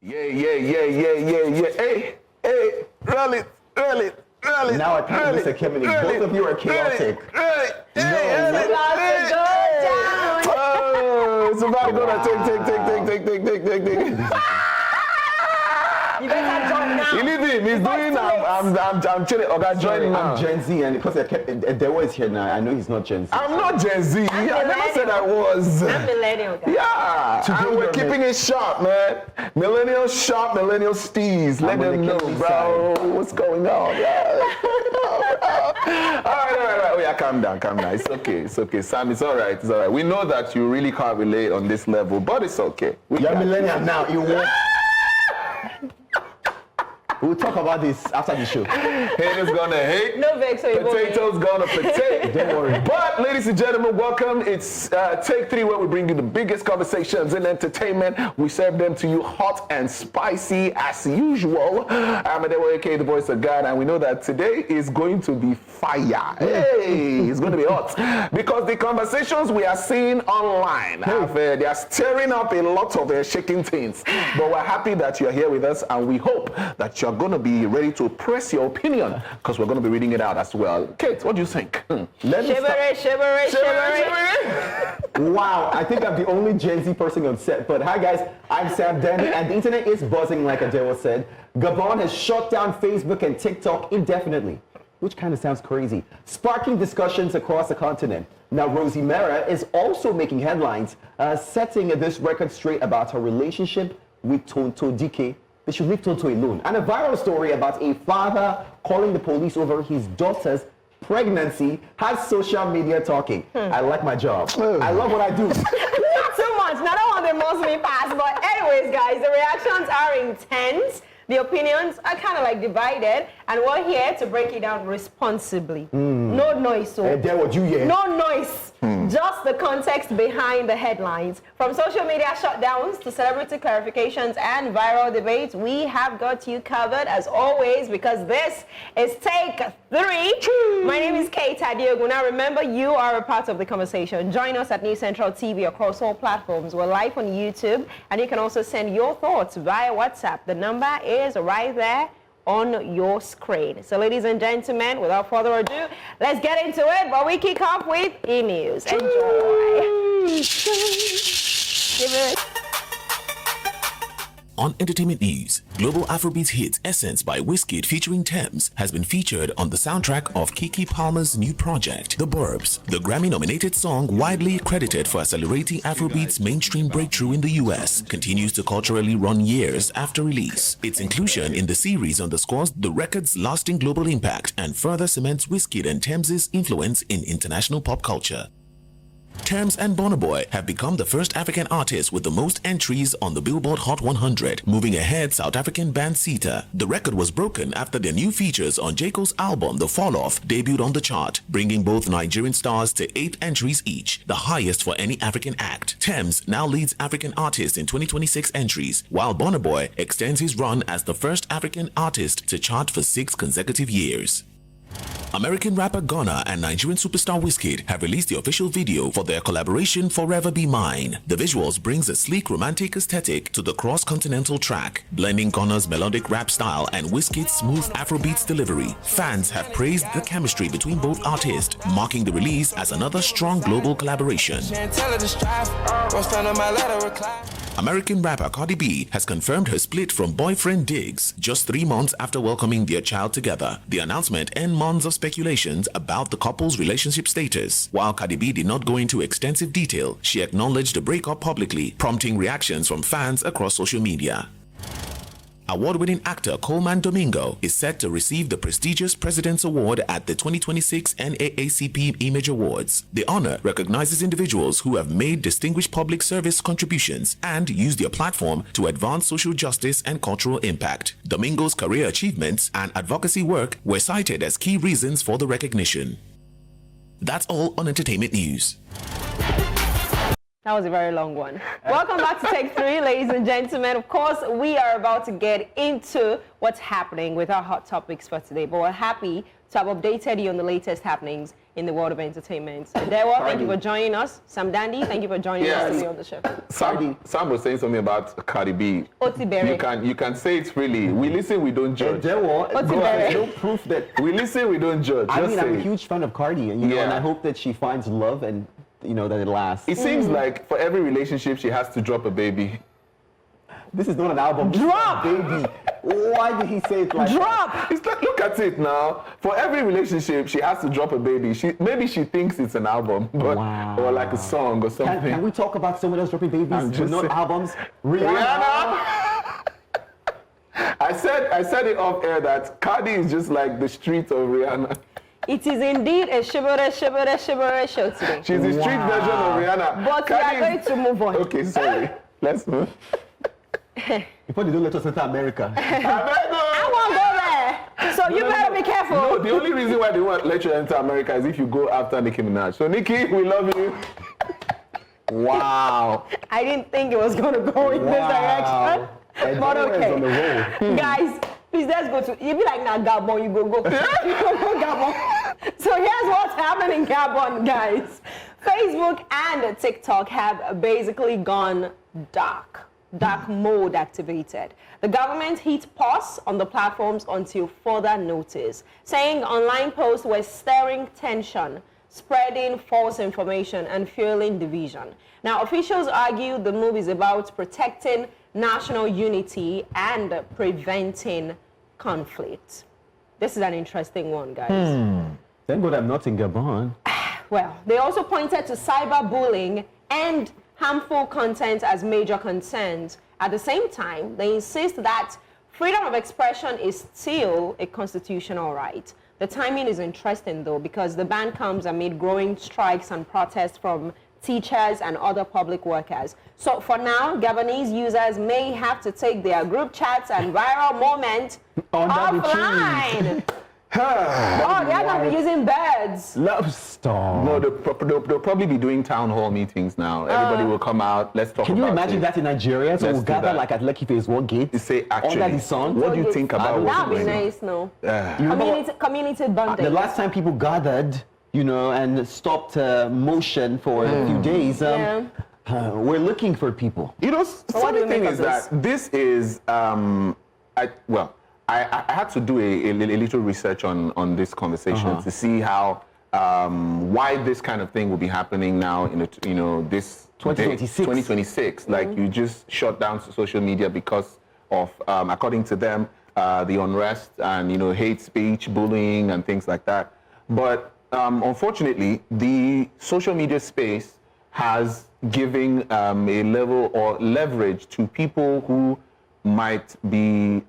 Yeah. Hey, roll it. Now I can't miss a Kevin. Both of you are chaotic. It's about to go to take. You better join now. You leave him. He's doing. I'm chilling. Okay, join now. I'm Gen Z, and because Dewo is here now, I know he's not Gen Z. I'm not Gen Z. I never said I was. I'm millennial, guys. Yeah. And we're keeping it sharp, man. Millennial sharp, millennial steez. Let them know, bro. What's going on? Yeah. All right. Oh, yeah, calm down. It's okay. Sam, it's all right. We know that you really can't relate on this level, but it's okay. You're millennial now. You won't. We'll talk about this after the show. Haters gonna hate. No vex, so potatoes gonna potato. Don't worry. But, ladies and gentlemen, welcome. It's Take 3, where we bring you the biggest conversations in entertainment. We serve them to you hot and spicy as usual. I'm Adewo, aka the voice of God, and we know that today is going to be fire. Hey, it's going to be hot because the conversations we are seeing online they are stirring up a lot of shaking things. But we're happy that you're here with us, and we hope that you're going to be ready to press your opinion because we're going to be reading it out as well. Kate, what do you think? Shivery. Wow, I think I'm the only Gen Z person on set. But hi guys, I'm Sam Danny, and the internet is buzzing like Adewo said. Gabon has shut down Facebook and TikTok indefinitely, which kind of sounds crazy, sparking discussions across the continent. Now, Rosy Meurer is also making headlines, setting this record straight about her relationship with Tonto Dike. They should leave Tonto alone. And a viral story about a father calling the police over his daughter's pregnancy has social media talking. I like my job. I love what I do. Not too much. Not all the most me pass. But anyways, guys, the reactions are intense. The opinions are kind of like divided, and we're here to break it down responsibly. No noise, so no noise. Just the context behind the headlines. From social media shutdowns to celebrity clarifications and viral debates, we have got you covered as always, because this is Take 3. My name is Kate Adiogu. Now remember, you are a part of the conversation. Join us at News Central TV across all platforms. We're live on YouTube, and you can also send your thoughts via WhatsApp. The number is right there on your screen. So ladies and gentlemen, without further ado, let's get into it. But we kick off with e-news. Enjoy. On entertainment news, global Afrobeats hit Essence by Wizkid featuring Thames has been featured on the soundtrack of Keke Palmer's new project, The Burbs. The Grammy-nominated song, widely credited for accelerating Afrobeats' mainstream breakthrough in the US, continues to culturally run years after release. Its inclusion in the series underscores the record's lasting global impact and further cements Wizkid and Thames' influence in international pop culture. Thames and Burna Boy have become the first African artists with the most entries on the Billboard Hot 100, moving ahead South African band Sita. The record was broken after their new features on J. Cole's album The Fall Off debuted on the chart, bringing both Nigerian stars to 8 entries each, the highest for any African act. Thames now leads African artists in 2026 entries, while Burna Boy extends his run as the first African artist to chart for 6 consecutive years. American rapper Gunna and Nigerian superstar Wizkid have released the official video for their collaboration Forever Be Mine. The visuals brings a sleek romantic aesthetic to the cross-continental track, blending Gunna's melodic rap style and Wizkid's smooth Afrobeats delivery. Fans have praised the chemistry between both artists, marking the release as another strong global collaboration. American rapper Cardi B has confirmed her split from boyfriend Diggs just 3 months after welcoming their child together. The announcement ended months of speculations about the couple's relationship status. While Cardi B did not go into extensive detail, she acknowledged the breakup publicly, prompting reactions from fans across social media. Award-winning actor Coleman Domingo is set to receive the prestigious President's Award at the 2026 NAACP Image Awards. The honor recognizes individuals who have made distinguished public service contributions and used their platform to advance social justice and cultural impact. Domingo's career achievements and advocacy work were cited as key reasons for the recognition. That's all on entertainment news. That was a very long one. Welcome back to Take 3, ladies and gentlemen. Of course, we are about to get into what's happening with our hot topics for today, but we're happy to have updated you on the latest happenings in the world of entertainment. Dewa, thank you for joining us. Sam Dandy, thank you for joining us to be on the show. Sam was saying something about Cardi B. Otibere. You can say it freely. We listen, we don't judge. Otibere. No proof that. We listen, we don't judge. I Just mean, say I'm a it. huge fan of Cardi, and and I hope that she finds love and that it lasts. It seems like for every relationship, she has to drop a baby. This is not an album. Drop! Baby. Why did he say it like Drop! It's like, look at it now. For every relationship, she has to drop a baby. Maybe she thinks it's an album, but, or like a song or something. Can we talk about someone else dropping babies, I'm but just not saying. albums? Rihanna! I said it off air that Cardi is just like the street of Rihanna. It is indeed a shibere show today. She's the street version of Rihanna. But we are Cardi going is- to move on. Okay, sorry. Let's move. Before they don't let us enter America. I won't go there. So you better be careful. No, the only reason why they won't let you enter America is if you go after Nicki Minaj. So Nicki, we love you. Wow. I didn't think it was going to go in this direction. And But Dewa is okay. on the roll. Guys, please let's go to, you be like, nah, Gabon, you go. You go Gabon. So here's what's happening in Gabon, guys. Facebook and TikTok have basically gone dark mode activated. The government hit pause on the platforms until further notice, saying online posts were stirring tension, spreading false information, and fueling division. Now, officials argue the move is about protecting national unity and preventing conflict. This is an interesting one, guys. Thank God I'm not in Gabon. Well, they also pointed to cyberbullying and harmful content as major concerns. At the same time, they insist that freedom of expression is still a constitutional right. The timing is interesting, though, because the ban comes amid growing strikes and protests from teachers and other public workers. So for now, Gabonese users may have to take their group chats and viral moments offline. Oh, they're going to be using birds. Love Star. No, they'll probably be doing town hall meetings now. Everybody will come out. Let's talk Can about you imagine it. that in Nigeria? So Let's we'll do gather that. like at Lucky Phase 1 gate. You say, actually, under the sun. what do you think about what's That would be going on? nice, no? You remember Community bonding. the last time people gathered, and stopped motion for a few days, we're looking for people. You know, what do funny you make thing of is that this is, I had to do a little research on this conversation to see how, why this kind of thing will be happening now in this 2026. 2026. Like you just shut down social media because of, according to them, the unrest and hate speech, bullying, and things like that. But unfortunately, the social media space has given a level or leverage to people who might be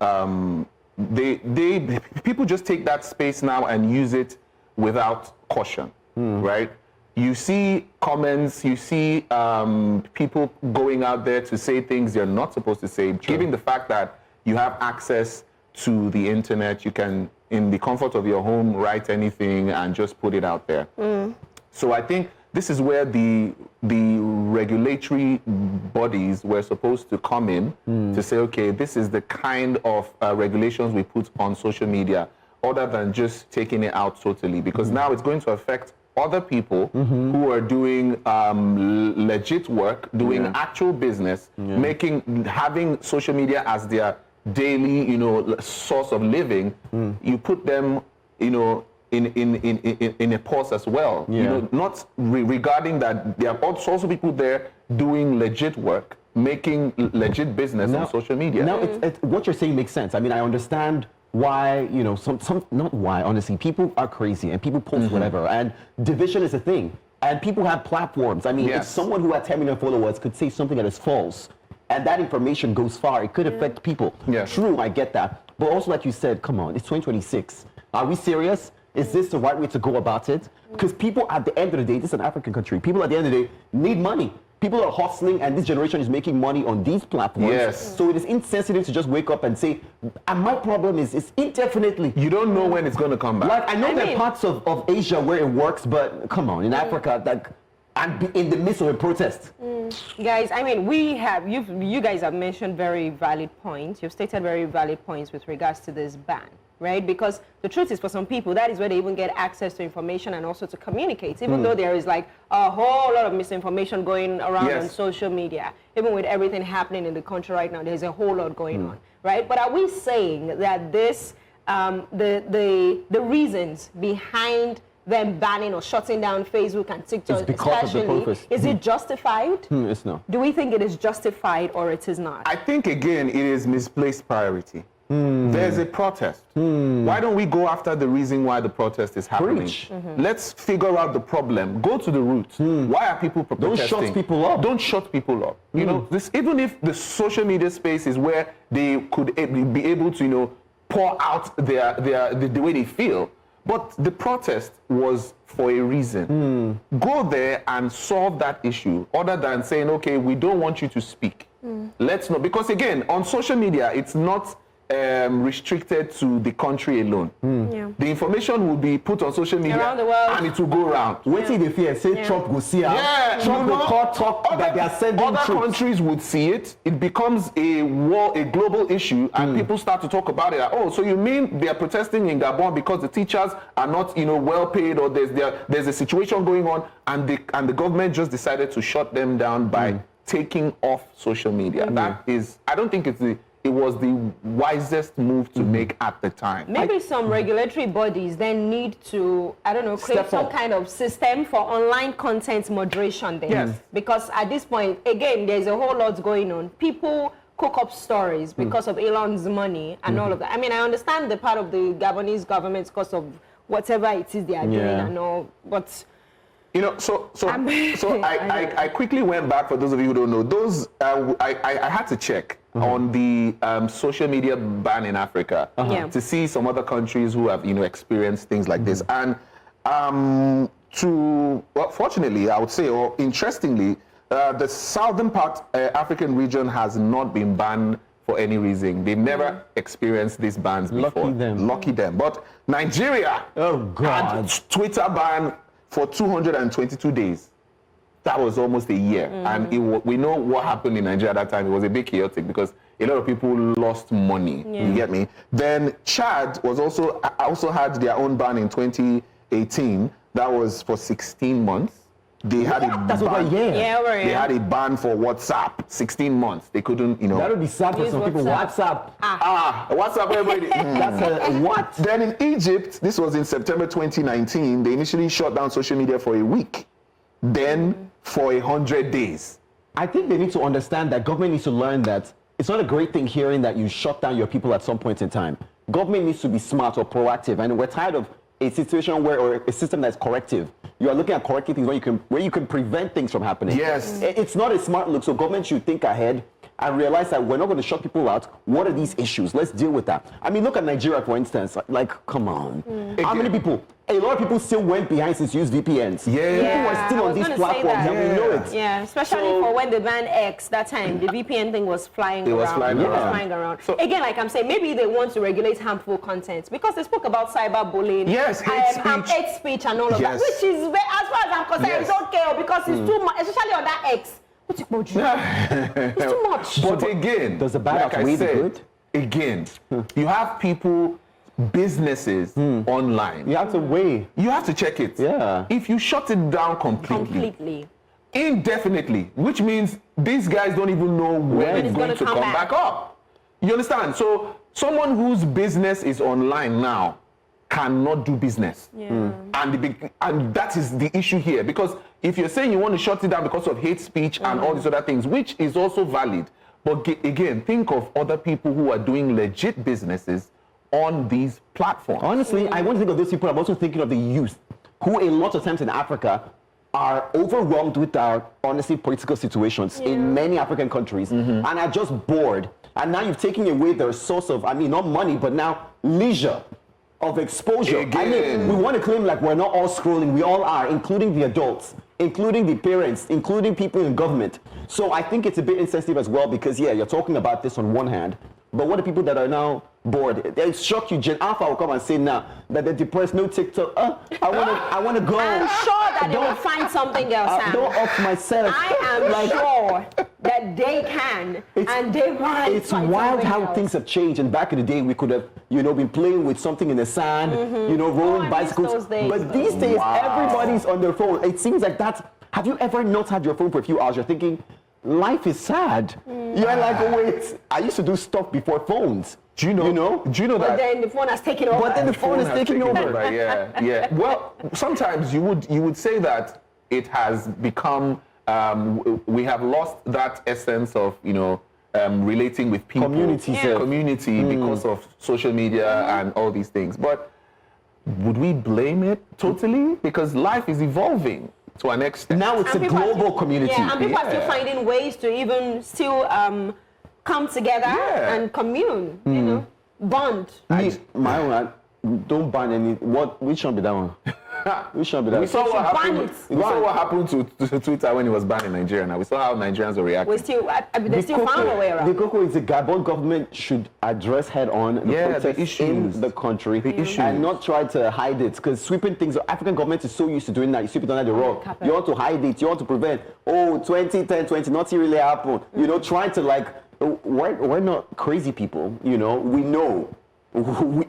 people just take that space now and use it without caution, right? You see comments, you see people going out there to say things they're not supposed to say, given the fact that you have access to the internet, you can, in the comfort of your home, write anything and just put it out there. So I think this is where the regulatory bodies were supposed to come in to say, okay, this is the kind of regulations we put on social media, other than just taking it out totally, because now it's going to affect other people who are doing legit work, doing actual business, having social media as their daily, source of living. You put them, in a pause as well. Not regarding that there are also people there doing legit work, making legit business on social media. Now, what you're saying makes sense. I mean, I understand why, not why, honestly, people are crazy and people post whatever, and division is a thing. And people have platforms. I mean, if someone who had 10 million followers could say something that is false, and that information goes far, it could affect people. True, I get that. But also, like you said, come on, it's 2026. Are we serious? Is this the right way to go about it? Because people at the end of the day, this is an African country, people at the end of the day need money. People are hustling, and this generation is making money on these platforms. So it is insensitive to just wake up and say, and my problem is it's indefinitely. You don't know when it's going to come back. Like, I know there are parts of Asia where it works, but come on, in Africa, like, and be in the midst of a protest. Guys, I mean, you guys have mentioned very valid points. You've stated very valid points with regards to this ban, right? Because the truth is, for some people, that is where they even get access to information and also to communicate, even though there is like a whole lot of misinformation going around on social media. Even with everything happening in the country right now, there's a whole lot going on, right? But are we saying that this, the reasons behind them banning or shutting down Facebook and TikTok, It's because of the purpose. is it justified? It's not. Do we think it is justified or it is not? I think, again, it is misplaced priority. There's a protest. Why don't we go after the reason why the protest is happening? Preach. Let's figure out the problem. Go to the root. Why are people protesting? Don't shut people up. Don't shut people up. You know, this, even if the social media space is where they could be able to, you know, pour out the way they feel. But the protest was for a reason. Go there and solve that issue, other than saying, okay, we don't want you to speak. Let's not, because again, on social media, it's not restricted to the country alone. The information will be put on social media Around the world. and it will go around. Wait till they fear, say Trump will see out. Trump you will know, call talk that they are sending other troops. countries would see it. It becomes a global issue, and people start to talk about it. Like, oh, so you mean they are protesting in Gabon because the teachers are not, you know, well paid, or there's a situation going on, and the government just decided to shut them down by taking off social media. That is, I don't think it was the wisest move to make at the time. Maybe some regulatory bodies then need to, I don't know, create Step some up. kind of system for online content moderation then. Yes. Because at this point, again, there's a whole lot going on. People cook up stories because of Elon's money and all of that. I mean, I understand the part of the Gabonese government because of whatever it is they are doing and all, but... You know, so I quickly went back, for those of you who don't know, those, I had to check on the social media ban in Africa to see some other countries who have, you know, experienced things like this. And fortunately, I would say, or interestingly, the southern part African region has not been banned for any reason. They've never experienced these bans before. Lucky them. But Nigeria had Twitter ban for 222 days. That was almost a year. And we know what happened in Nigeria at that time. It was a bit chaotic because a lot of people lost money. You get me? Then Chad was also had their own ban in 2018. That was for 16 months. They had a That's over a Yeah, year. over here. They had a ban for WhatsApp, 16 months. They couldn't, you know. That would be sad for Use some people. WhatsApp. WhatsApp. WhatsApp, everybody. That's a what? Then in Egypt, this was in September 2019, they initially shut down social media for a week, then for 100 days. I think they need to understand that government needs to learn that it's not a great thing hearing that you shut down your people at some point in time. Government needs to be smart or proactive, and we're tired of a situation or a system that's corrective. You are looking at correcting things where you can prevent things from happening. Yes. It's not a smart look, so government should think ahead and realize that we're not going to shut people out. What are these issues? Let's deal with that. I mean, look at Nigeria, for instance. Like, come on. How many people? A lot of people still went behind since used VPNs. Yeah. People are still I on was these gonna say platforms, that. and we know it. Yeah, especially for when they banned X that time, the VPN thing was flying around. was flying It was around. flying around. So- Again, like I'm saying, maybe they want to regulate harmful content because they spoke about cyberbullying. Yes, hate speech. And all of Yes. that, which is, as far as I'm concerned, Yes. it's okay because it's too much, especially on that X. It's too much. But again, does the bad like I outweigh the said, good? again, you have people, businesses online. You have to weigh. You have to check it. Yeah. If you shut it down completely, indefinitely, which means these guys don't even know when it's going to come back up. You understand? So someone whose business is online now cannot do business. And that is the issue here. Because if you're saying you want to shut it down because of hate speech and all these other things, which is also valid, but again, think of other people who are doing legit businesses on these platforms. Honestly, I want to think of those people. I'm also thinking of the youth, who a lot of times in Africa are overwhelmed with our, honestly, political situations in many African countries and are just bored. And now you've taken away their source of, I mean, not money, but now leisure of exposure. I mean, we want to claim like we're not all scrolling. We all are, including the adults, including the parents, including people in government. So I think it's a bit insensitive as well because, yeah, you're talking about this on one hand, But what are people that are now bored? They shock you. Gen Alpha will come and say now that they're depressed, no TikTok. I want to go. I'm sure that they will find something else, Sam. Don't off myself. I am sure that they can, and they might. It's find wild something how else. things have changed. And back in the day, we could have, been playing with something in the sand, rolling I miss bicycles. those days, But these days, everybody's on their phone. It seems like that's. Have you ever not had your phone for a few hours? You're thinking, life is sad. You're like, oh wait, I used to do stuff before phones. Do you know? Do you know But that? then the phone has taken over. But then the phone is has taking taken over. Yeah. Well, sometimes you would say that it has become. We have lost that essence of relating with people, community because of social media and all these things. But would we blame it totally? Because life is evolving to an extent. Now it's And a people are global still- community. Yeah, and people are still finding ways to even still come together and commune, bond. My own, don't ban any. Which one be that one? Which one be that? We saw what ban happened. it. We saw what happened to Twitter when it was banned in Nigeria. Now we saw how Nigerians were reacting. We still, they still found a way The around. cocoa is the Gabon government should address head on the Yeah, the protests issues. in the country issues. and not try to hide it. Because sweeping things, African government is so used to doing that. You sweep it under the rug. Carpet. You want to hide it. You want to prevent. 2010, nothing really happened. Trying to we're not crazy people. We know.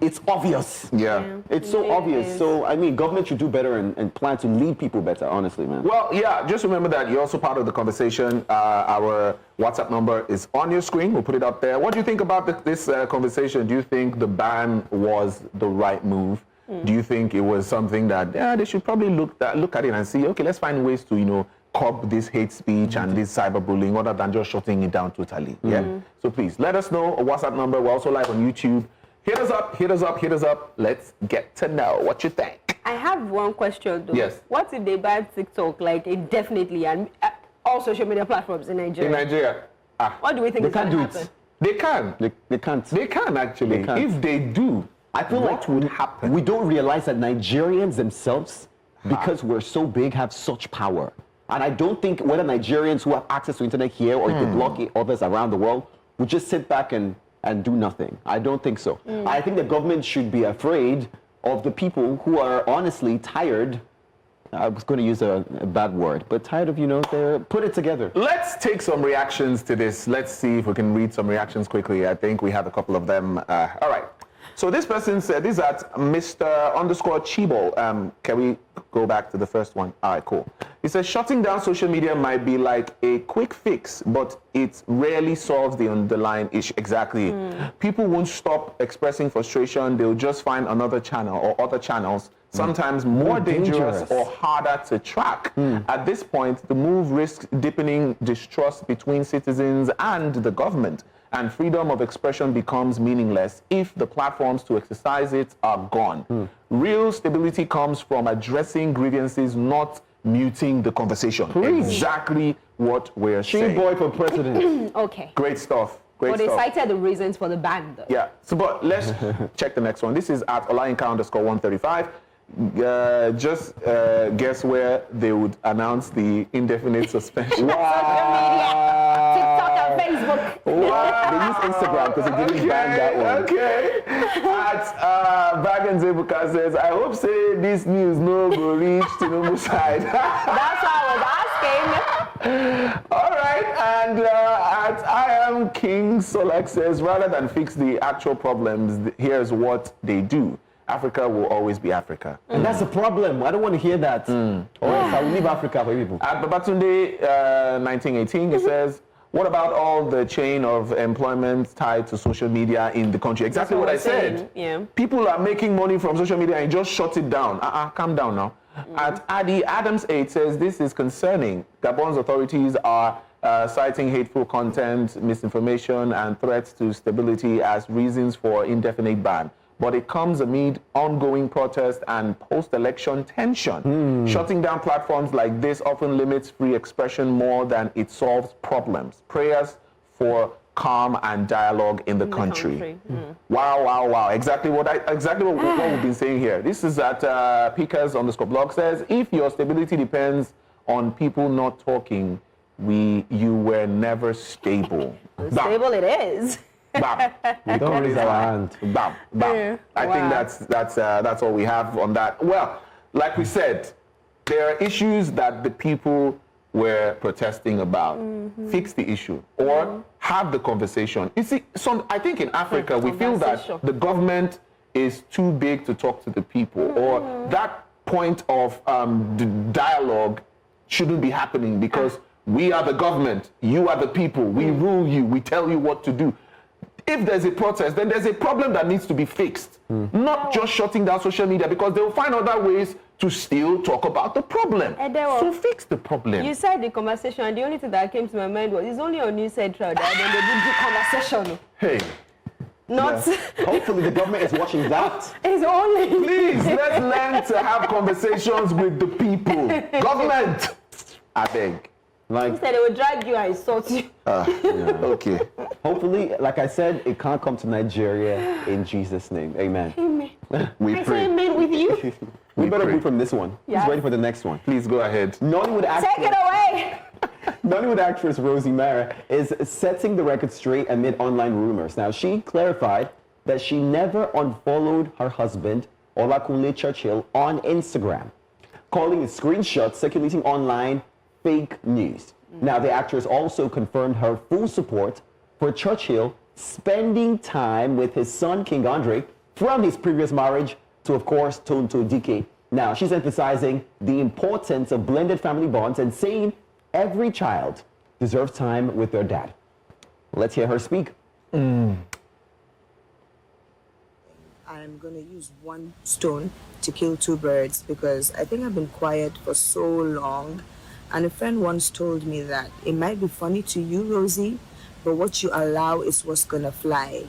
It's obvious. Yeah. It's so It obvious. is. So, government should do better and plan to lead people better, honestly, man. Well, yeah, just remember that you're also part of the conversation. Our WhatsApp number is on your screen. We'll put it up there. What do you think about this conversation? Do you think the ban was the right move? Do you think it was something that they should probably look at it and see, okay, let's find ways to, curb this hate speech and this cyberbullying other than just shutting it down totally? Yeah. So please let us know. A WhatsApp number. We're also live on YouTube. Hit us up. Let's get to know what you think. I have one question though. Yes. What if they ban TikTok indefinitely and all social media platforms in Nigeria? In Nigeria, What do we think They is can't going to do it. happen? they can. They can't. They can actually. They can't. If they do, I feel what like would happen? we don't realize that Nigerians themselves, because we're so big, have such power. And I don't think whether Nigerians who have access to internet here or to block others around the world would just sit back and do nothing. I don't think so. I think the government should be afraid of the people who are honestly tired. I was going to use a bad word, but tired of, they're put it together. Let's take some reactions to this. Let's see if we can read some reactions quickly. I think we have a couple of them. All right. So this person said, this is at Mr_Chibo. Can we go back to the first one? All right, cool. He says, shutting down social media might be like a quick fix, but it rarely solves the underlying issue. Exactly. People won't stop expressing frustration. They'll just find another channel or other channels, sometimes more dangerous or harder to track. At this point, the move risks deepening distrust between citizens and the government, and freedom of expression becomes meaningless if the platforms to exercise it are gone. Real stability comes from addressing grievances, not muting the conversation. Exactly what we're saying. Boy for president. Okay. Great stuff. Great But they stuff. cited the reasons for the ban though. Yeah. So, but let's check the next one. This is at Olayinka_135. Just guess where they would announce the indefinite suspension. Social media, TikTok and Facebook. They use Instagram because they didn't ban that one. Okay. At Bagan Zebuka says, I hope say this news no go reach Tinubu side. That's why I was asking. All right. And at I am King Solak says, rather than fix the actual problems, here's what they do. Africa will always be Africa. And that's the problem. I don't want to hear that. Or else I will leave Africa for people. At Babatunde 1918, he says, what about all the chain of employment tied to social media in the country? Exactly what I said. Yeah. People are making money from social media and just shut it down. Calm down now. At Adi Adams 8 says, this is concerning. Gabon's authorities are citing hateful content, misinformation, and threats to stability as reasons for indefinite ban. But it comes amid ongoing protest and post-election tension. Shutting down platforms like this often limits free expression more than it solves problems. Prayers for calm and dialogue in the country. Wow. Exactly what we've been saying here. This is at Pickers_blog says, if your stability depends on people not talking, you were never stable. Stable it is. Bam. We don't raise our hand. Bam. Bam. Yeah. I Wow. think that's all we have on that. Well, like we said, there are issues that the people were protesting about. Fix the issue or have the conversation. You see, I think in Africa we feel that Conversation. the government is too big to talk to the people, or that point of the dialogue shouldn't be happening because we are the government, you are the people, we rule you, we tell you what to do. If there's a protest, then there's a problem that needs to be fixed. Not just shutting down social media, because they will find other ways to still talk about the problem. So fix the problem. You said the conversation, and the only thing that came to my mind was it's only on News Central that then they do the conversation. Hey, Not. Hopefully the government is watching that. It's only. please, let's learn to have conversations with the people. Government, I beg. Like, Instead, they will drag you and insult you. Okay. hopefully, like I said, it can't come to Nigeria in Jesus' name. Amen. We I say pray. amen with you. We better pray. move from this one. Yeah. Who's ready for the next one? Please go ahead. Nollywood Take it actress, away. Nollywood actress Rosy Meurer is setting the record straight amid online rumors. Now, she clarified that she never unfollowed her husband, Olakunle Churchill, on Instagram, calling a screenshot circulating online fake news. Now, the actress also confirmed her full support for Churchill spending time with his son, King Andre, from his previous marriage to, of course, Tonto Dike. Now, she's emphasizing the importance of blended family bonds and saying every child deserves time with their dad. Let's hear her speak. I'm going to use one stone to kill two birds because I think I've been quiet for so long. And a friend once told me that it might be funny to you, Rosie, but what you allow is what's going to fly.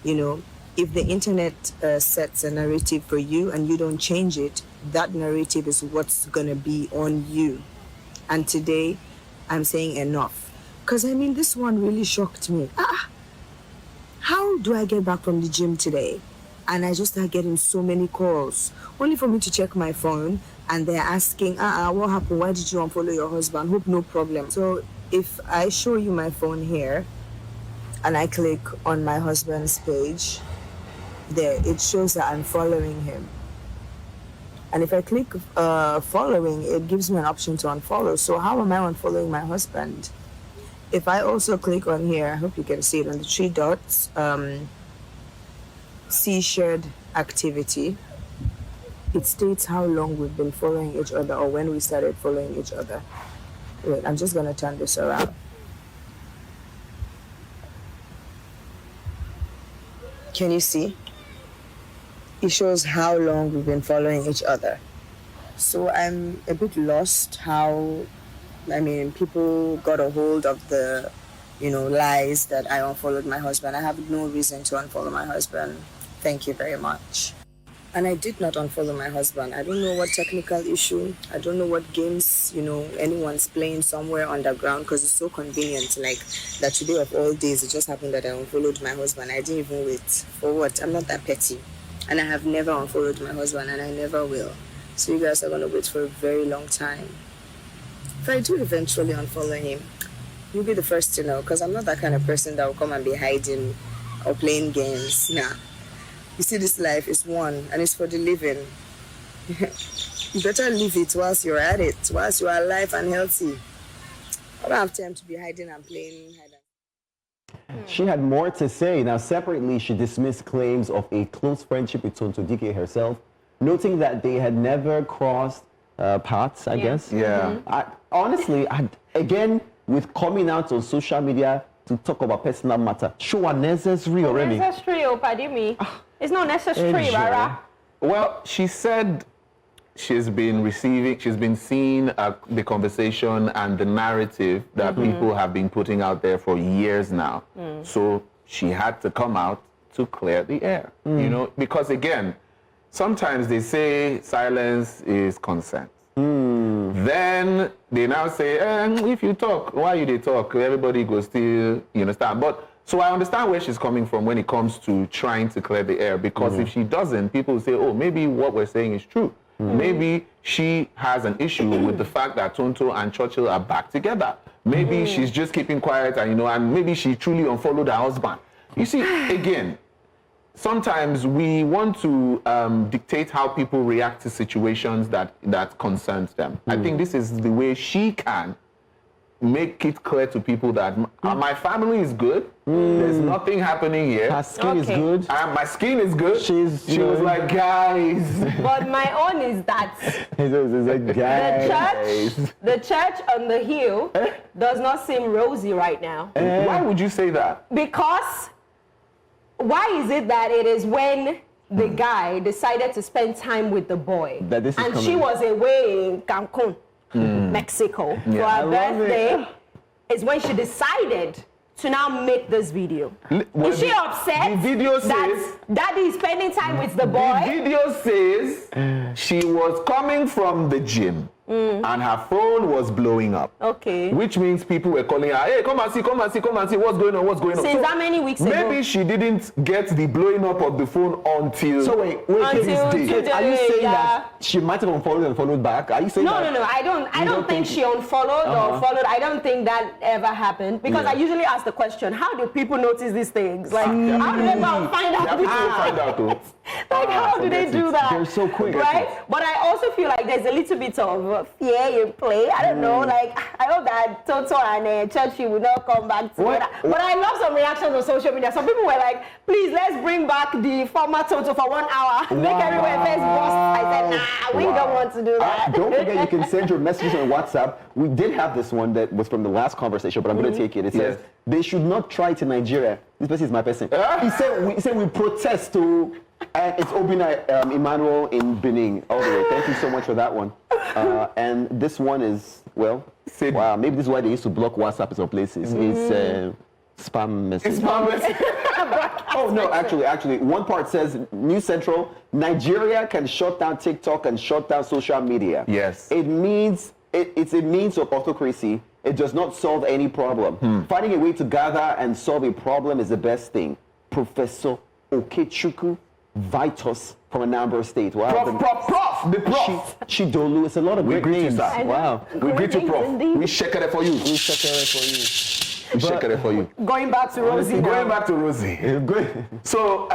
You know, if the internet sets a narrative for you and you don't change it, that narrative is what's going to be on you. And today, I'm saying enough. Because, I mean, this one really shocked me. How do I get back from the gym today? And I just start getting so many calls, only for me to check my phone, and they're asking, what happened? Why did you unfollow your husband? Hope no problem. So if I show you my phone here, and I click on my husband's page, there, it shows that I'm following him. And if I click following, it gives me an option to unfollow. So how am I unfollowing my husband? If I also click on here, I hope you can see it on the 3 dots, see shared activity, it states how long we've been following each other or when we started following each other. Wait, I'm just gonna turn this around. Can you see? It shows how long we've been following each other. So I'm a bit lost how, I mean, people got a hold of the, lies that I unfollowed my husband. I have no reason to unfollow my husband. Thank you very much. And I did not unfollow my husband. I don't know what technical issue. I don't know what games, anyone's playing somewhere underground because it's so convenient. Like that today of all days, it just happened that I unfollowed my husband. I didn't even wait. For what? I'm not that petty. And I have never unfollowed my husband and I never will. So you guys are going to wait for a very long time. If I do eventually unfollow him, you'll be the first to know because I'm not that kind of person that will come and be hiding or playing games. Nah. You see, this life is one, and it's for the living. You better live it whilst you're at it, whilst you are alive and healthy. I don't have time to be hiding and playing hide. She had more to say. Now, separately, she dismissed claims of a close friendship with Tonto Dike herself, noting that they had never crossed paths, I guess. Yeah. Honestly, again, with coming out on social media to talk about personal matter, show unnecessary already. Necessary, pardon me. It's not necessary, Rara. Well, she said she's been seeing the conversation and the narrative that people have been putting out there for years now. So she had to come out to clear the air, because again, sometimes they say silence is consent. Then they now say, if you talk, why you they talk? Everybody goes still, you understand? But so I understand where she's coming from when it comes to trying to clear the air, because if she doesn't, people will say, oh, maybe what we're saying is true. Maybe she has an issue with the fact that Tonto and Churchill are back together. Maybe she's just keeping quiet and, and maybe she truly unfollowed her husband. You see, again, sometimes we want to dictate how people react to situations that concerns them. I think this is the way she can make it clear to people that my family is good. There's nothing happening here. Her skin is Okay. good. My skin is good. She was like, guys. But my own is that It's like, guys. the church on the hill does not seem rosy right now. Why would you say that? Because why is it that it is when the guy decided to spend time with the boy That this is and she coming. was away in Cancun, Mexico, for I her love birthday, is when she decided to now make this video. Well, Is she upset the video that says- daddy is spending time with the The boy? video says she was coming from the gym and her phone was blowing up. Okay. Which means people were calling her, hey, come and see, what's going on. Since that many weeks ago? Maybe she didn't get the blowing up of the phone until So wait, Until this day. today. Are you saying Yeah. that she might have unfollowed and followed back? Are you saying No, that? no, no. I don't don't think think- she unfollowed or followed. I don't think that ever happened because Yeah. I usually ask the question: how do people notice these things? Like, how do they go and find out? Yeah, these people will find out though. Like, how do they forget do it. that? They're so quick. Right? But I also feel like there's a little bit of fear in play. I don't know. Like, I hope that Tonto and Churchy will not come back together. But I love some reactions on social media. Some people were like, please, let's bring back the former Tonto for 1 hour. Make everywhere face bust. I said, nah, we don't want to do that. Don't forget, you can send your messages on WhatsApp. We did have this one that was from the last conversation, but I'm going to take it. It says, Yes. they should not try to Nigeria. This person is my person. He said we protest to, and it's Obina Emmanuel in Benin. All the way. Thank you so much for that one. And this one is, well, Said- wow, maybe this is why they used to block WhatsApp in some places. It's spam message. It's harmless. Oh no, actually, one part says New Central, Nigeria can shut down TikTok and shut down social media. Yes. It means it's a means of autocracy. It does not solve any problem. Finding a way to gather and solve a problem is the best thing. Professor Okechukwu Vitus from Anambra State. Wow. Prof, the prof. Chidolu. It's a lot of We great greet you, names. sir. I know. Wow. We greet you, Great prof. names indeed. We shake it for you. We check it for you. We shake it for you. Going back to Rosie now. Going back to Rosie. Good. So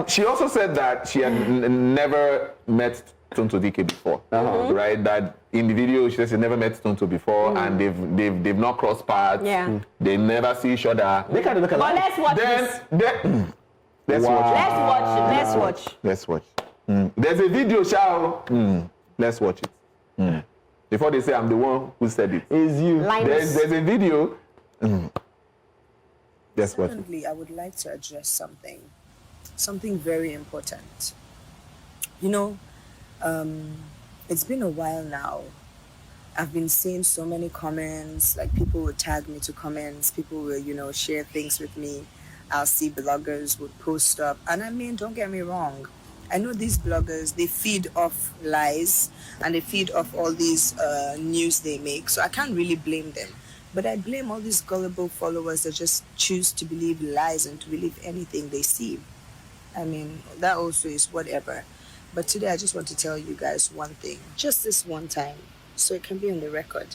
she also said that she had never met Tonto Dike before, right? That in the video she says she never met Tonto before, and they've not crossed paths. Yeah. They never see each other. They kind of look But alike. let's watch this. Then let's Wow. watch. Let's watch. Let's watch. There's a video, shall. Let's watch it. Before they say I'm the one who said it. Is you. Linus. There's a video. Let's watch it. Secondly, I would like to address something very important. You know, it's been a while now. I've been seeing so many comments, like people would tag me to comments, people will, share things with me. I'll see bloggers would post up. And I mean, don't get me wrong. I know these bloggers, they feed off lies and they feed off all these news they make. So I can't really blame them. But I blame all these gullible followers that just choose to believe lies and to believe anything they see. I mean, that also is whatever. But today I just want to tell you guys one thing, just this one time, so it can be on the record.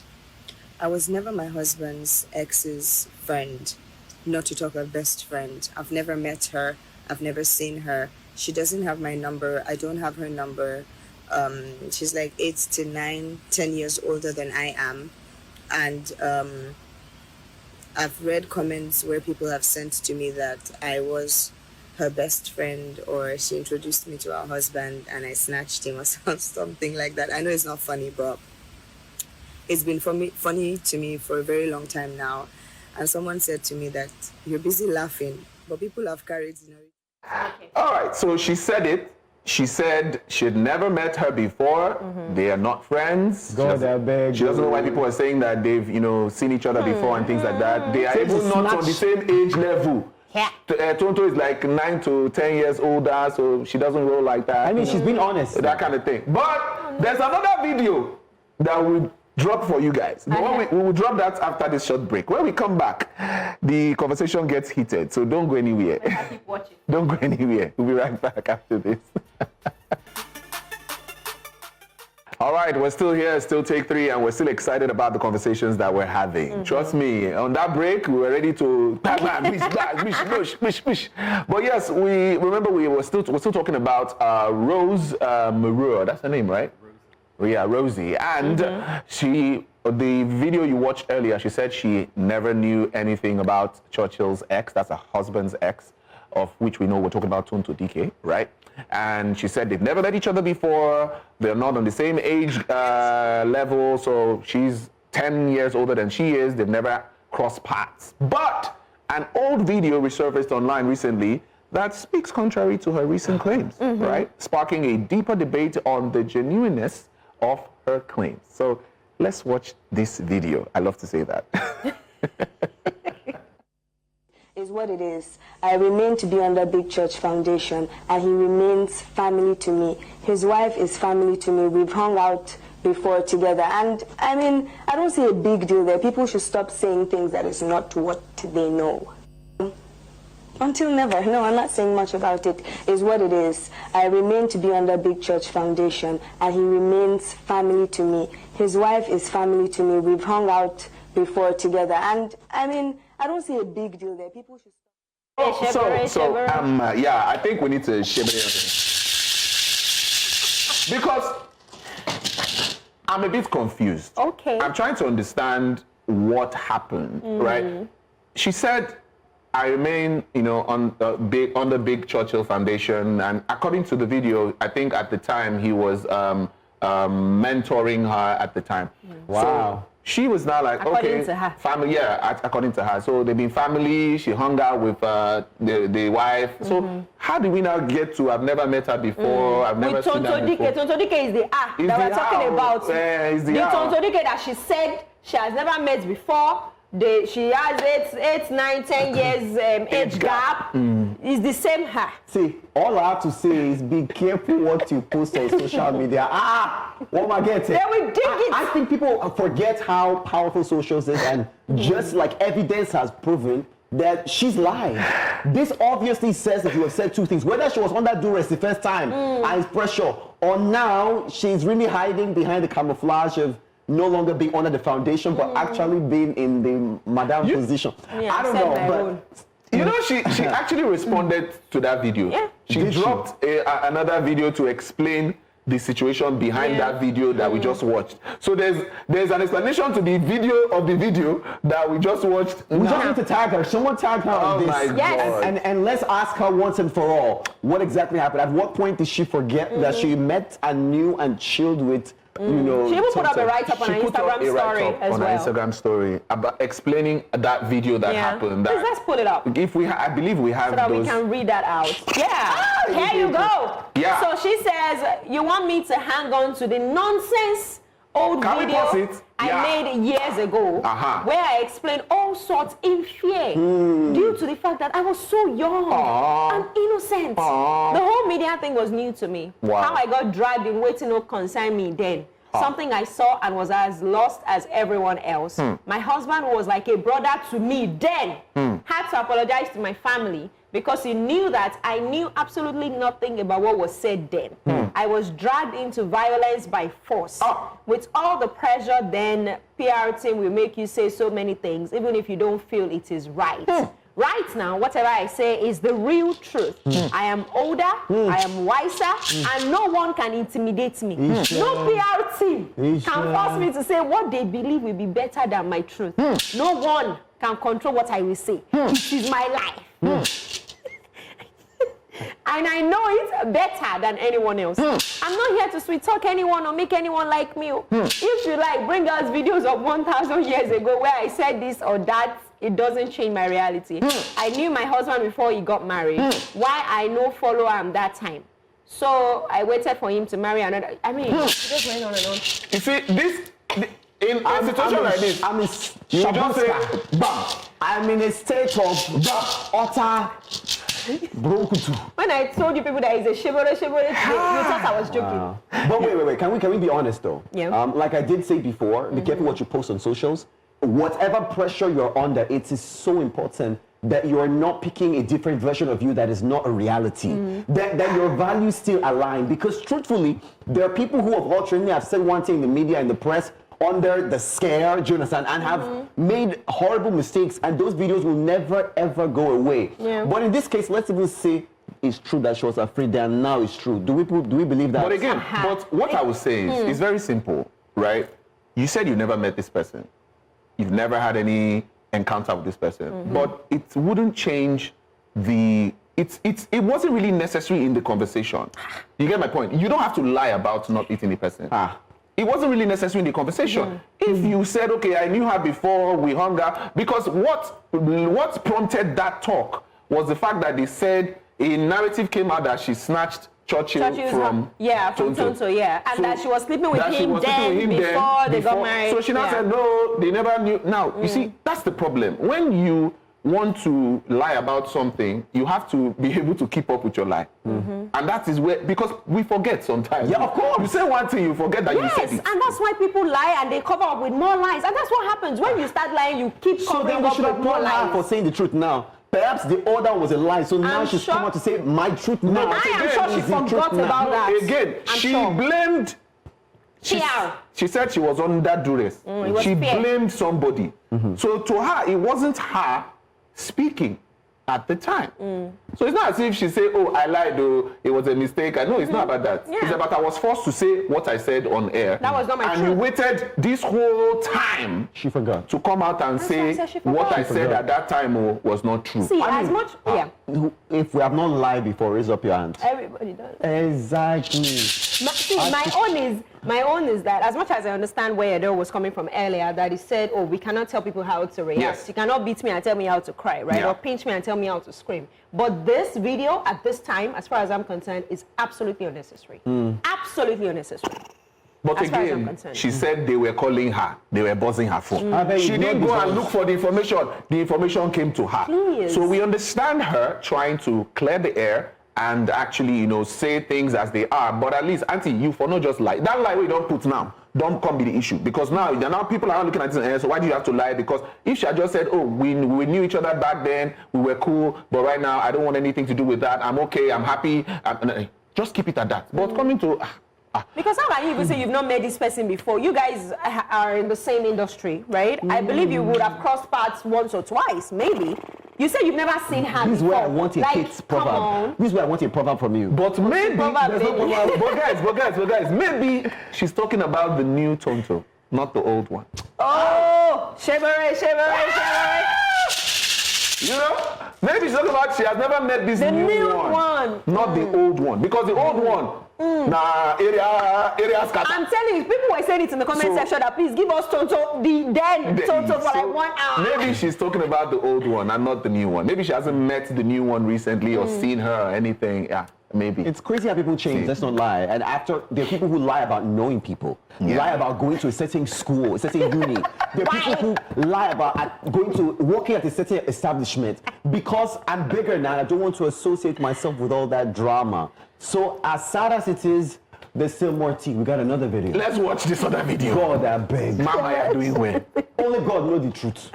I was never my husband's ex's friend, not to talk about best friend. I've never met her. I've never seen her. She doesn't have my number. I don't have her number. She's like 8 to 9, 10 years older than I am. And I've read comments where people have sent to me that I was her best friend, or she introduced me to her husband and I snatched him or something like that. I know it's not funny, but it's been funny to me for a very long time now. And someone said to me that you're busy laughing, but people have carried All right, so she said it. She said she'd never met her before. They are not friends. God, I beg She doesn't know why you. people are saying that they've, seen each other before and things like that. They are So even to not on the snatch- same age level. Yeah. Tonto is like 9 to 10 years older, so she doesn't roll like that. I mean, she's been honest. That kind of thing. But there's another video that we drop for you guys. The one we will drop that after this short break. When we come back, the conversation gets heated, so don't go anywhere. Keep watching. Don't go anywhere. We'll be right back after this. All right, we're still here, still take three, and we're still excited about the conversations that we're having. Trust me, on that break, we were ready to But yes, we're still talking about Rose Meurer. That's her name, right? Rosie. Yeah, Rosy. And the video you watched earlier, she said she never knew anything about Churchill's ex. That's her husband's ex, of which we know we're talking about Tonto Dike, right? And she said they've never met each other before. They're not on the same age level. So she's 10 years older than she is. They've never crossed paths. But an old video resurfaced online recently that speaks contrary to her recent claims, right? Sparking a deeper debate on the genuineness of her claims. So let's watch this video. I love to say that. Is what it is. I remain to be under Big Church Foundation, and he remains family to me. His wife is family to me. We've hung out before together, and I mean, I don't see a big deal there. People should stop saying things that is not what they know. Until never. No, I'm not saying much about it. Is what it is. I remain to be under Big Church Foundation, and he remains family to me. His wife is family to me. We've hung out before together, and I mean, I don't see a big deal there. People should stop. Yeah, I think we need to shiver it because I'm a bit confused. Okay. I'm trying to understand what happened, right? She said, I remain, on the Big Churchill Foundation, and according to the video, I think at the time he was mentoring her at the time. Wow. So she was now like, According to her. family, according to her. So they've been family. She hung out with the wife. So how do we now get to? I've never met her before. I've never seen her before. Tonto Dike is the that we're talking about. The Tonto Dike that she said she has never met before. She has 8, 9, 10 years age gap. It's the same her. See, all I have to say is be careful what you post on social media. What am I getting? Then we dig it. I think people forget how powerful socials is, and just like evidence has proven that she's lying. This obviously says that you have said two things. Whether she was under duress the first time and it's pressure, or now she's really hiding behind the camouflage of no longer being under the foundation, but actually being in the madam position. Yeah, I don't know, but she actually responded to that video. Yeah. She dropped another video to explain the situation behind that video that we just watched. So there's an explanation to the video that we just watched. we just need to tag her. Someone tag her on this. My God. And let's ask her once and for all what exactly happened. At what point did she forget that she met and knew and chilled with She even put up a write-up on her Instagram story as on well. her Instagram story about explaining that video that happened. Please, let's pull it up. If I believe we have so that those. we can read that out. Yeah. Here you go. Yeah. So she says, you want me to hang on to the nonsense old Can we video pause it? I made years ago, Uh-huh. where I explained all sorts in fear due to the fact that I was so young and innocent. The whole media thing was new to me. Wow. How I got dragged in waiting no concern me then. Something I saw and was as lost as everyone else. My husband was like a brother to me then. Had to apologize to my family because he knew that I knew absolutely nothing about what was said then. I was dragged into violence by force. With all the pressure, then PR team will make you say so many things, even if you don't feel it is right. Right now, whatever I say is the real truth. I am older, I am wiser, and no one can intimidate me. No PR team can force me to say what they believe will be better than my truth. No one can control what I will say. It is my life. And I know it better than anyone else. I'm not here to sweet talk anyone or make anyone like me. If you like, bring us videos of 1,000 years ago where I said this or that. It doesn't change my reality. I knew my husband before he got married. Why I no follow him that time. So I waited for him to marry another. I mean, it just went on and on. You see, in a situation like this, you just say, bam. I'm in a state of utter brokutu. When I told you people that it's a shibore, you thought I was joking. But wait. Can we be honest though? Yeah. Like I did say before, be careful what you post on socials. Whatever pressure you're under, it is so important that you are not picking a different version of you that is not a reality, that your values still align. Because truthfully, there are people who have alternately have said one thing in the media and the press under the scare, do you understand, and have made horrible mistakes, and those videos will never ever go away. Yeah. But in this case, let's even say it's true that she was afraid, and now it's true. Do we believe that? But again, but what I would say is very simple, right? You said you never met this person. You've never had any encounter with this person. But it wouldn't change it wasn't really necessary in the conversation. You get my point? You don't have to lie about not eating the person. It wasn't really necessary in the conversation. If you said, okay, I knew her before, we hung out, because what prompted that talk was the fact that they said a narrative came out that she snatched Churchill from Tonto, and so that she was sleeping with him before they got married. So she now said, no, they never knew. Now, you see, that's the problem. When you want to lie about something, you have to be able to keep up with your lie. And that is where, because we forget sometimes. Yeah, of course. You say one thing, you forget that you said it. And that's why people lie and they cover up with more lies. And that's what happens. When you start lying, you keep So covering then we up should with have more told her lies. for saying the truth now. Perhaps the order was a lie, so now she's come out to say my truth now. I am sure she Is the truth forgot now. about that. Again, she blamed. She said she was under duress. She blamed somebody. So to her, it wasn't her speaking at the time. So it's not as if she said, oh, I lied, oh, it was a mistake. No, it's not about that. It's about I was forced to say what I said on air. That was not my truth. And you waited this whole time She forgot. to come out and say what I said at that time was not true. See, as much, If we have not lied before, raise up your hand. everybody does. Exactly. My own is that as much as I understand where Edo was coming from earlier, that he said, oh, we cannot tell people how to react. Yes. You cannot beat me and tell me how to cry, right? Yeah. Or pinch me and tell me how to scream. But this video at this time, as far as I'm concerned, is absolutely unnecessary. Absolutely unnecessary. But As far as I'm again, concerned. she said they were calling her. They were buzzing her phone. She you didn't know go this and was- look for the information. The information came to her. Please. So we understand her trying to clear the air and actually, say things as they are. But at least, Auntie, you for not just lie. That lie we don't put now. Don't come be the issue. Because now people are looking at this and so why do you have to lie? Because if she had just said, oh, we knew each other back then, we were cool, but right now I don't want anything to do with that. I'm okay, I'm happy. Just keep it at that. But coming to... Because how can you even say you've not met this person before? You guys are in the same industry, right? I believe you would have crossed paths once or twice, maybe. You said you've never seen her This is before. where I want a kid's proverb. This is where I want a proverb from you. But maybe... Proverb, there's no baby. proverb. But guys, maybe she's talking about the new Tonto, not the old one. Oh, Shebere. Maybe she's talking about she has never met this The new new one. one. Not the old one. Because the old one, area scatter. I'm telling you, people were saying it in the comment section that please give us Tonto, Tonto for like 1 hour. Maybe she's talking about the old one and not the new one. Maybe she hasn't met the new one recently or seen her or anything. Yeah, maybe. It's crazy how people change, let's not lie. And after, there are people who lie about knowing people, lie about going to a certain school, a certain uni. There are people who lie about working at a certain establishment because I'm bigger now and I don't want to associate myself with all that drama. So as sad as it is, there's still more tea. We got another video. Let's watch this other video. God, that big. Mama, you're doing well. Only God knows the truth.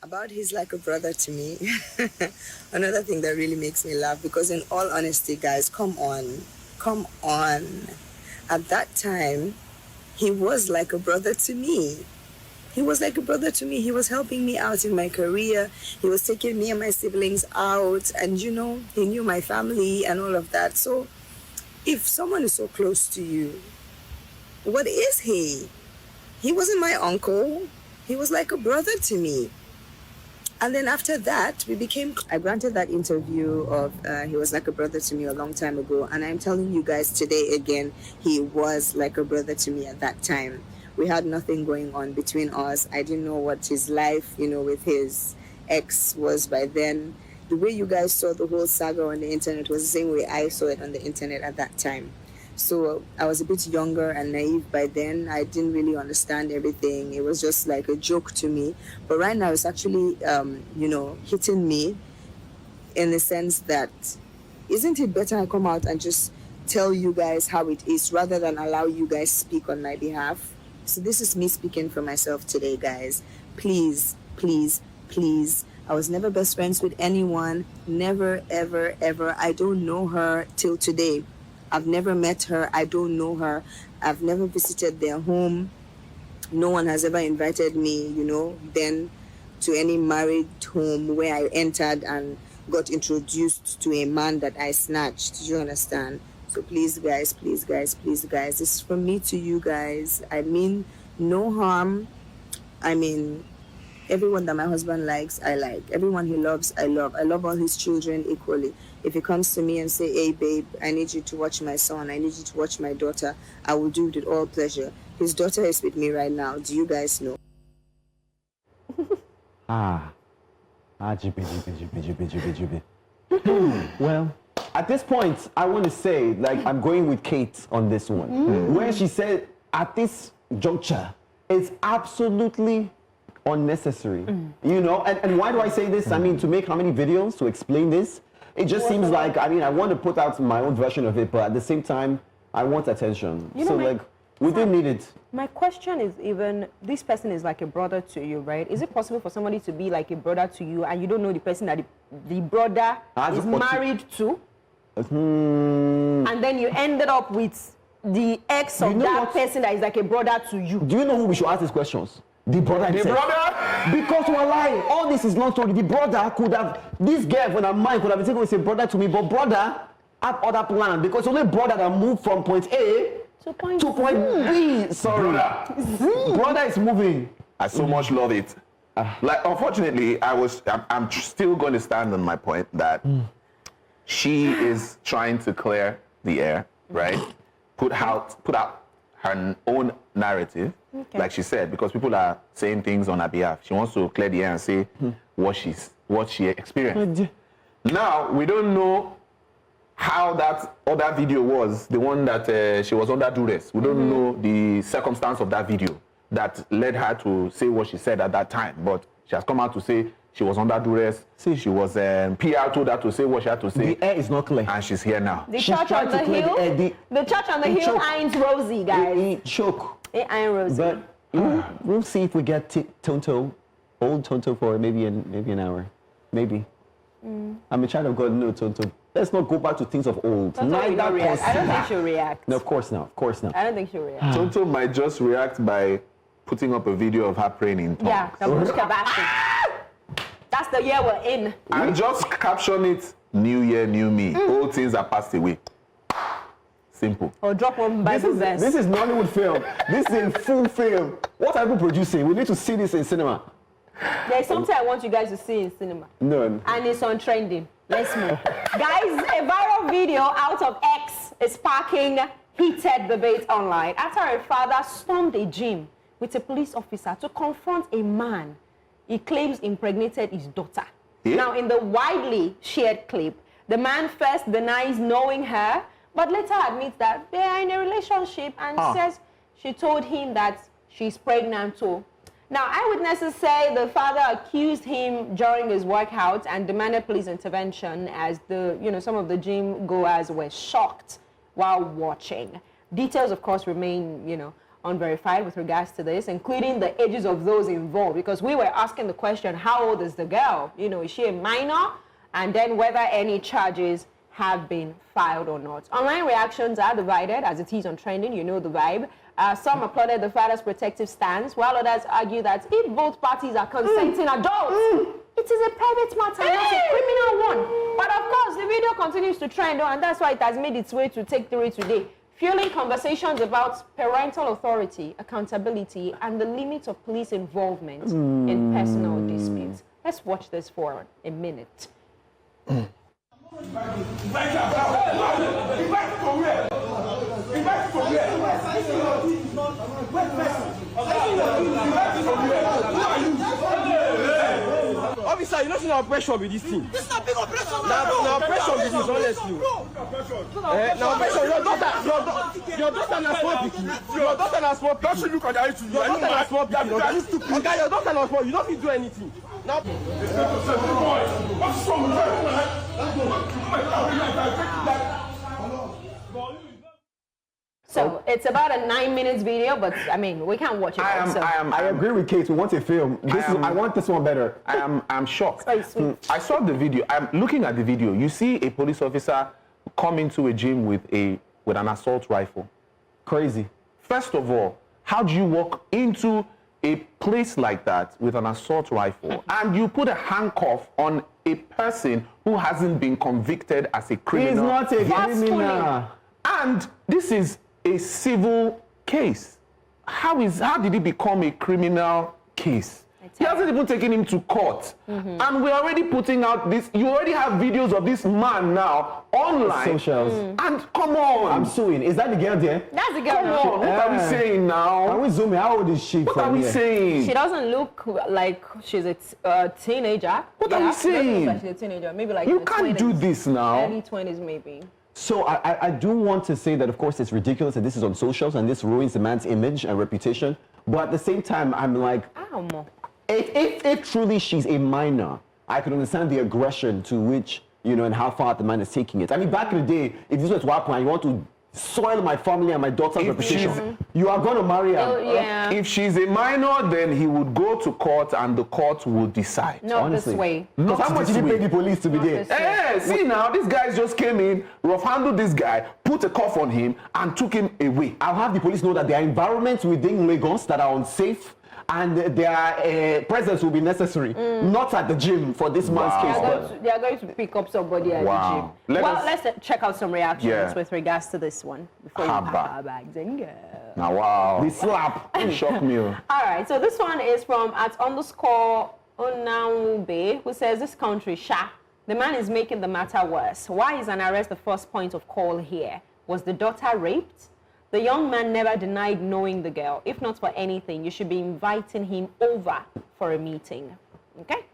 About he's like a brother to me. Another thing that really makes me laugh, because in all honesty, guys, come on. At that time, he was like a brother to me. He was helping me out in my career. He was taking me and my siblings out, and he knew my family and all of that. So if someone is so close to you, what is he? He wasn't my uncle. He was like a brother to me. And then after that, I granted that interview of he was like a brother to me a long time ago. And I'm telling you guys today again, he was like a brother to me at that time. We had nothing going on between us. I didn't know what his life, with his ex was by then. The way you guys saw the whole saga on the internet was the same way I saw it on the internet at that time. So I was a bit younger and naive by then. I didn't really understand everything. It was just like a joke to me. But right now it's actually, hitting me in the sense that, isn't it better I come out and just tell you guys how it is rather than allow you guys speak on my behalf? So this is me speaking for myself today, guys. Please please, please. I was never best friends with anyone. Never, ever, ever. I don't know her till today. I've never met her. I don't know her. I've never visited their home. No one has ever invited me, then to any married home where I entered and got introduced to a man that I snatched. Do you understand? So please, guys, this is from me to you guys. I mean no harm. I mean, everyone that my husband likes, I like. Everyone he loves, I love. I love all his children equally. If he comes to me and say, hey, babe, I need you to watch my son, I need you to watch my daughter, I will do it with all pleasure. His daughter is with me right now. Do you guys know? GB. Well, at this point, I want to say, I'm going with Kate on this one. When she said, at this juncture, it's absolutely unnecessary. And why do I say this? I mean, to make how many videos to explain this? It just seems like, I want to put out my own version of it, but at the same time, I want attention. We didn't need it. My question is, even this person is like a brother to you, right? Is it possible for somebody to be like a brother to you and you don't know the person that the brother is married to? And then you ended up with the ex of that person that is like a brother to you. Do you know who we should ask these questions? The brother himself. The brother? Because we're lying. All this is not story. The brother could have, this girl from her mind could have been taken as a brother to me, but brother had other plans because only brother that moved from point A to point B. Sorry. Brother is moving. I so much love it. Unfortunately, I'm still going to stand on my point that she is trying to clear the air, right? Put out her own narrative, like she said, because people are saying things on her behalf. She wants to clear the air and say what she experienced. Now, we don't know how that other video was, the one that she was under duress. We don't know the circumstance of that video that led her to say what she said at that time. But she has come out to say she was under duress. She was PR told her to say what she had to say. The air is not clear. And she's here now. The church on the hill, the church on the hill ain't Rosy, guys. It choke. It ain't Rosy. But we'll see if we get Tonto, old Tonto for maybe an hour. Maybe. I'm a child of God, no, Tonto. Let's not go back to things of old. I don't think she'll react. No, of course not. I don't think she'll react. Tonto might just react by putting up a video of her praying in tongues. Yeah, that's the year we're in. And just caption it, New Year, New Me. Old things are passed away. Simple. Or drop one Bible verse. This is Nollywood film. This is in full film. What are we producing? We need to see this in cinema. There's something I want you guys to see in cinema. None. And it's on trending. Let's move. Guys, a viral video out of X is sparking heated debate online after a father stormed a gym with a police officer to confront a man he claims impregnated his daughter. Yeah. Now, in the widely shared clip, the man first denies knowing her, but later admits that they are in a relationship and says she told him that she's pregnant too. Now, eyewitnesses say the father accused him during his workout and demanded police intervention as some of the gym goers were shocked while watching. Details, of course, remain, unverified with regards to this, including the ages of those involved, because we were asking the question, how old is the girl? Is she a minor? And then whether any charges have been filed or not. Online reactions are divided, as it is on trending, you know the vibe. Some applauded the father's protective stance, while others argue that if both parties are consenting adults, it is a private matter, not a criminal one. But of course, the video continues to trend, and that's why it has made its way to Take 3 today, fueling conversations about parental authority, accountability, and the limits of police involvement in personal disputes. Let's watch this for a minute. Officer, you know it's not operation with this thing. This is not big operation. Now operation with this, honestly. Now operation, your daughter na small pikin. Your daughter na small pikin. Don't you look at the issue? Your daughter na small pikin. Okay, your daughter na small. You don't need to do anything. Now. What's wrong with So It's about a 9 minutes video, but I mean, we can't watch it. I agree with Kate. We want a film. I want this one better. I'm shocked. Very sweet. I saw the video. I'm looking at the video. You see a police officer come into a gym with an assault rifle. Crazy. First of all, how do you walk into a place like that with an assault rifle and you put a handcuff on a person who hasn't been convicted as a criminal? He's not a criminal. And this is a civil case. How did it become a criminal case? He hasn't even taken him to court. And we're already putting out this. You already have videos of this man now online. Socials. And come on. I'm suing. Is that the girl there? That's the girl. Come on. What are we saying now? Can we zoom in? How old is she? What are we saying? She doesn't look like she's a teenager. What are we saying? She doesn't look like she's a teenager. Maybe like You in the can't 20s, do this now. Early 20s, maybe. So I do want to say that, of course, it's ridiculous that this is on socials and this ruins the man's image and reputation. But at the same time, I'm like, if truly she's a minor, I can understand the aggression to which, and how far the man is taking it. I mean, back in the day, if this was to happen and you want to soil my family and my daughter's reputation, you are going to marry her. Yeah. If she's a minor, then he would go to court and the court will decide. Not Honestly. this way. Because how much did you pay the police to be there? Hey, see now, these guys just came in, rough-handled this guy, put a cuff on him, and took him away. I'll have the police know that there are environments within Lagos that are unsafe and their presence will be necessary. Not at the gym for this man's case. They are going to pick up somebody at the gym. Let's check out some reactions with regards to this one before we pack our bags and go. Now, wow. The slap. Shocked me. All right, so this one is from @_Onaube, who says, this country, the man is making the matter worse. Why is an arrest the first point of call here? Was the daughter raped? The young man never denied knowing the girl. If not for anything, you should be inviting him over for a meeting. Okay?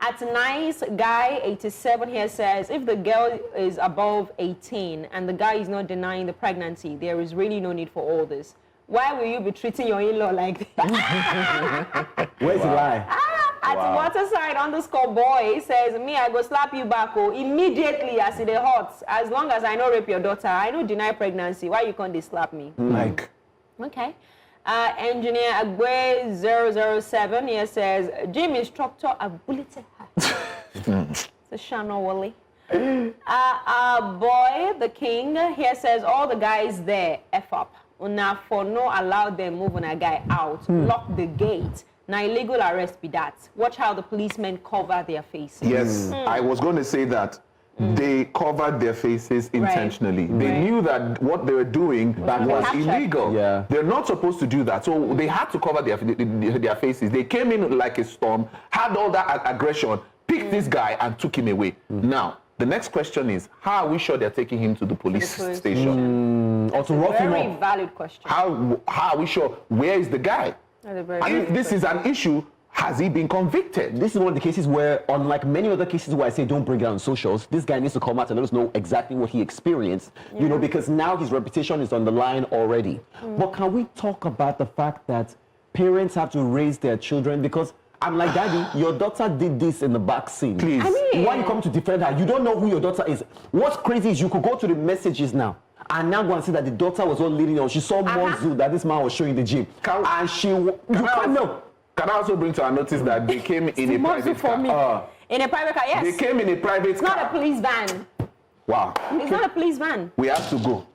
@NiceGuy87 here says, if the girl is above 18 and the guy is not denying the pregnancy, there is really no need for all this. Why will you be treating your in-law like this? Where's the lie? @Waterside_boy says, me, I go slap you back immediately as it hot. As long as I don't rape your daughter, I don't deny pregnancy. Why you can't slap me? Like. Okay. Engineer Agwe 007 here says, gym instructor a bullet hat. It's a Shano Wally. Boy the king here says, all the guys there F up. Una for no allow them move on a guy out. Lock the gate. Now illegal arrest be that. Watch how the policemen cover their faces. Yes, I was going to say that. They covered their faces intentionally. They knew that what they were doing was illegal. Yeah. They're not supposed to do that. So they had to cover their faces. They came in like a storm, had all that aggression, picked this guy and took him away. Now, the next question is, how are we sure they're taking him to the police station? Or to rough him Very up? valid question. How are we sure? Where is the guy? That's a very And if this is an issue, has he been convicted? This is one of the cases where, unlike many other cases where I say don't bring it on socials, this guy needs to come out and let us know exactly what he experienced, because now his reputation is on the line already. But can we talk about the fact that parents have to raise their children? Because I'm like, Daddy, your daughter did this in the back scene. Please. Why you come to defend her? You don't know who your daughter is. What's crazy is you could go to the messages now and now go and see that the daughter was all leading on. She saw more zoo that this man was showing the gym. And you can't know. Can I also bring to our notice that they came in a private car? In a private car, yes. They came in a private It's car. not a police van. Wow. It's not a police van. We have to go.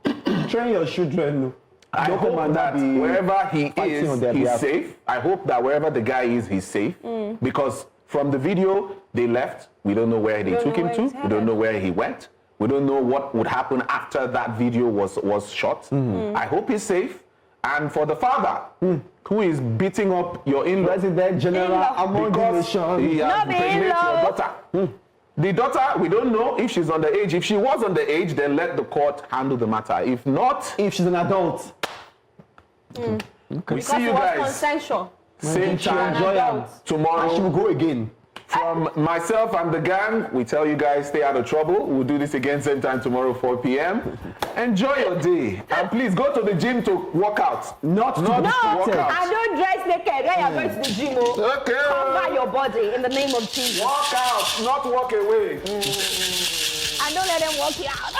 Train your children. I hope that wherever he is, he's safe. I hope that wherever the guy is, he's safe. Because from the video, they left. We don't know where they took him to. We don't know where he went. We don't know what would happen after that video was shot. I hope he's safe. And for the father, who is beating up your in-law, President General among the nation. He has impregnated your daughter. The daughter, we don't know if she's underage. If she was underage, then let the court handle the matter. If not, if she's an adult, we see you guys. Consensual. Same time tomorrow. she will go again. From myself and the gang, we tell you guys stay out of trouble. We'll do this again same time tomorrow, 4 p.m. Enjoy your day. And please go to the gym to work out. Not to work out. I don't dress naked when you're going to the gym. Okay. Cover your body in the name of Jesus. Walk out, not walk away. And don't let them walk you out.